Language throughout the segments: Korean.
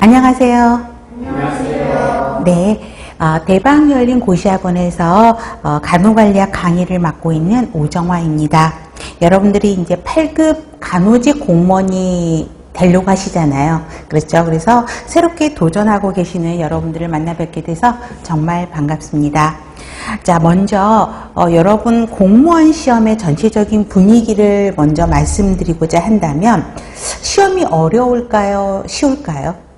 안녕하세요. 안녕하세요. 네, 대방 열린 고시학원에서 간호관리학 강의를 맡고 있는 오정화입니다. 여러분들이 이제 8급 간호직 공무원이 되려고 하시잖아요. 그렇죠? 그래서 새롭게 도전하고 계시는 여러분들을 만나 뵙게 돼서 정말 반갑습니다. 자, 먼저 여러분 공무원 시험의 전체적인 분위기를 먼저 말씀드리고자 한다면 시험이 어려울까요? 쉬울까요?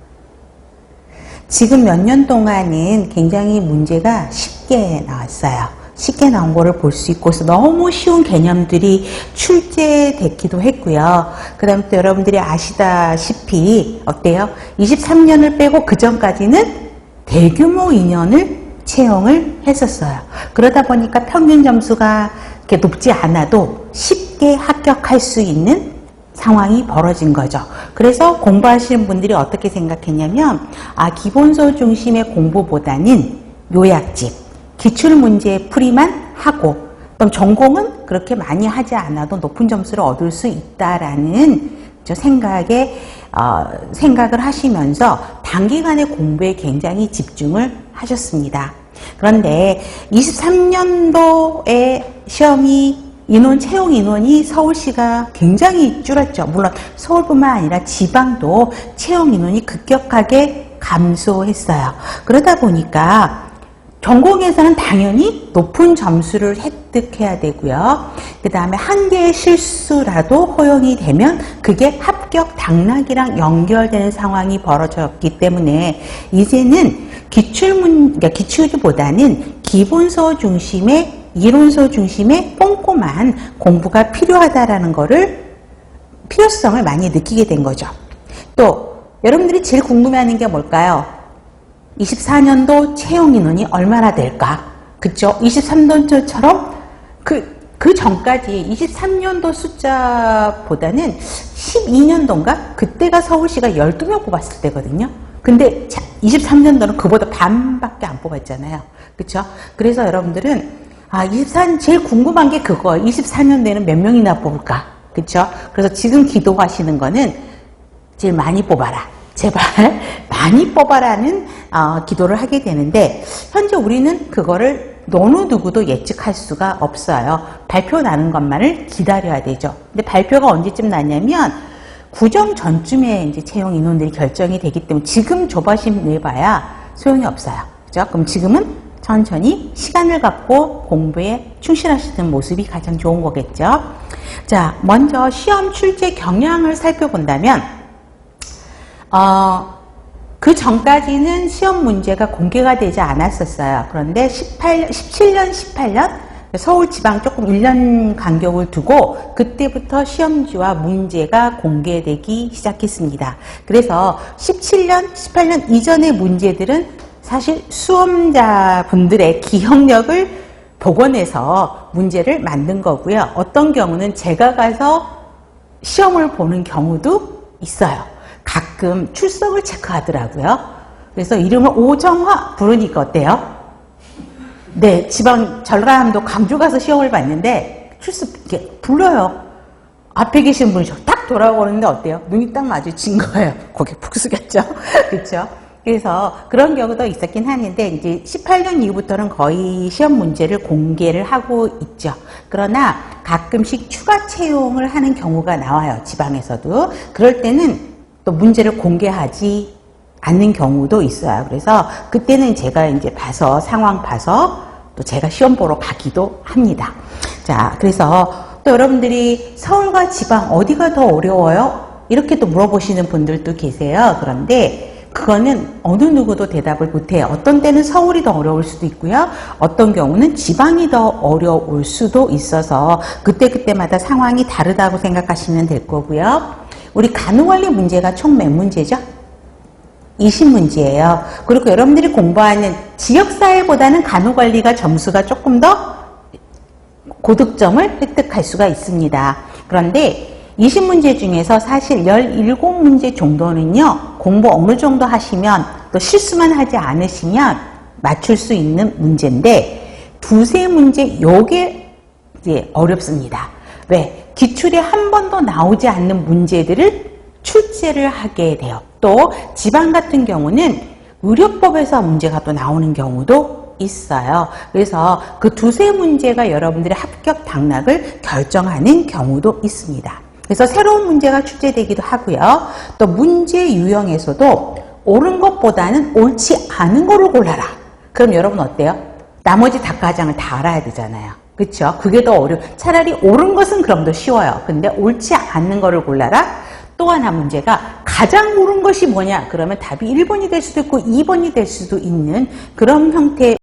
지금 몇 년 동안은 굉장히 문제가 쉽게 나왔어요. 쉽게 나온 거를 볼 수 있고 너무 쉬운 개념들이 출제됐기도 했고요. 그 다음에 또 여러분들이 아시다시피 어때요? 23년을 빼고 그 전까지는 대규모 인원을 채용을 했었어요. 그러다 보니까 평균 점수가 이렇게 높지 않아도 쉽게 합격할 수 있는 상황이 벌어진 거죠. 그래서 공부하시는 분들이 어떻게 생각했냐면 기본서 중심의 공부보다는 요약집, 기출문제 풀이만 하고 또 전공은 그렇게 많이 하지 않아도 높은 점수를 얻을 수 있다라는 생각을 하시면서 단기간에 공부에 굉장히 집중을 하셨습니다. 그런데 23년도에 시험이 채용 인원이 서울시가 굉장히 줄었죠. 물론 서울뿐만 아니라 지방도 채용 인원이 급격하게 감소했어요. 그러다 보니까 전공에서는 당연히 높은 점수를 획득해야 되고요. 그 다음에 한 개의 실수라도 허용이 되면 그게 합격 당락이랑 연결되는 상황이 벌어졌기 때문에 이제는 기출보다는 기본서 중심의 이론서 중심의 꼼꼼한 공부가 필요하다라는 필요성을 많이 느끼게 된 거죠. 또 여러분들이 제일 궁금해하는 게 뭘까요? 24년도 채용 인원이 얼마나 될까? 그쵸? 23년도처럼 그 전까지 23년도 숫자보다는 12년도인가? 그때가 서울시가 12명 뽑았을 때거든요. 근데 23년도는 그보다 반밖에 안 뽑았잖아요. 그쵸? 그래서 여러분들은 24년 제일 궁금한 게 그거예요. 24년도에는 몇 명이나 뽑을까? 그쵸? 그래서 지금 기도하시는 거는 제일 많이 뽑아라. 제발 많이 뽑아라는 기도를 하게 되는데 현재 우리는 그거를 어느 누구도 예측할 수가 없어요. 발표 나는 것만을 기다려야 되죠. 근데 발표가 언제쯤 나냐면 구정 전쯤에 이제 채용 인원들이 결정이 되기 때문에 지금 조바심 내봐야 소용이 없어요. 그죠? 그럼 지금은 천천히 시간을 갖고 공부에 충실하시는 모습이 가장 좋은 거겠죠. 자, 먼저 시험 출제 경향을 살펴본다면 그 전까지는 시험 문제가 공개가 되지 않았었어요. 그런데 17년, 18년 서울 지방 조금 1년 간격을 두고 그때부터 시험지와 문제가 공개되기 시작했습니다. 그래서 17년, 18년 이전의 문제들은 사실 수험자분들의 기억력을 복원해서 문제를 만든 거고요. 어떤 경우는 제가 가서 시험을 보는 경우도 있어요. 가끔 출석을 체크하더라고요. 그래서 이름을 오정화 부르니까 어때요? 네, 지방 전라남도 광주 가서 시험을 봤는데 출석 이렇게 불러요. 앞에 계신 분이 딱 돌아오는데 어때요? 눈이 딱 마주친 거예요. 고개 푹 숙였죠. 그렇죠? 그래서 그런 경우도 있었긴 하는데 이제 18년 이후부터는 거의 시험 문제를 공개를 하고 있죠. 그러나 가끔씩 추가 채용을 하는 경우가 나와요. 지방에서도. 그럴 때는 또 문제를 공개하지 않는 경우도 있어요. 그래서 그때는 제가 이제 상황 봐서 또 제가 시험 보러 가기도 합니다. 자, 그래서 또 여러분들이 서울과 지방 어디가 더 어려워요? 이렇게 또 물어보시는 분들도 계세요. 그런데 그거는 어느 누구도 대답을 못해요. 어떤 때는 서울이 더 어려울 수도 있고요. 어떤 경우는 지방이 더 어려울 수도 있어서 그때그때마다 상황이 다르다고 생각하시면 될 거고요. 우리 간호관리 문제가 총 몇 문제죠? 20문제예요. 그리고 여러분들이 공부하는 지역사회보다는 간호관리가 점수가 조금 더 고득점을 획득할 수가 있습니다. 그런데 20문제 중에서 사실 17문제 정도는요, 공부 어느 정도 하시면 또 실수만 하지 않으시면 맞출 수 있는 문제인데, 두세 문제, 요게 이제 어렵습니다. 왜? 기출에 한 번도 나오지 않는 문제들을 출제를 하게 돼요. 또 지방 같은 경우는 의료법에서 문제가 또 나오는 경우도 있어요. 그래서 그 두세 문제가 여러분들의 합격 당락을 결정하는 경우도 있습니다. 그래서 새로운 문제가 출제되기도 하고요. 또 문제 유형에서도 옳은 것보다는 옳지 않은 거를 골라라. 그럼 여러분 어때요? 나머지 닭가장을 다 알아야 되잖아요. 그렇죠? 그게 더 차라리 옳은 것은 그럼 더 쉬워요. 근데 옳지 않는 거를 골라라. 또 하나 문제가 가장 옳은 것이 뭐냐? 그러면 답이 1번이 될 수도 있고 2번이 될 수도 있는 그런 형태의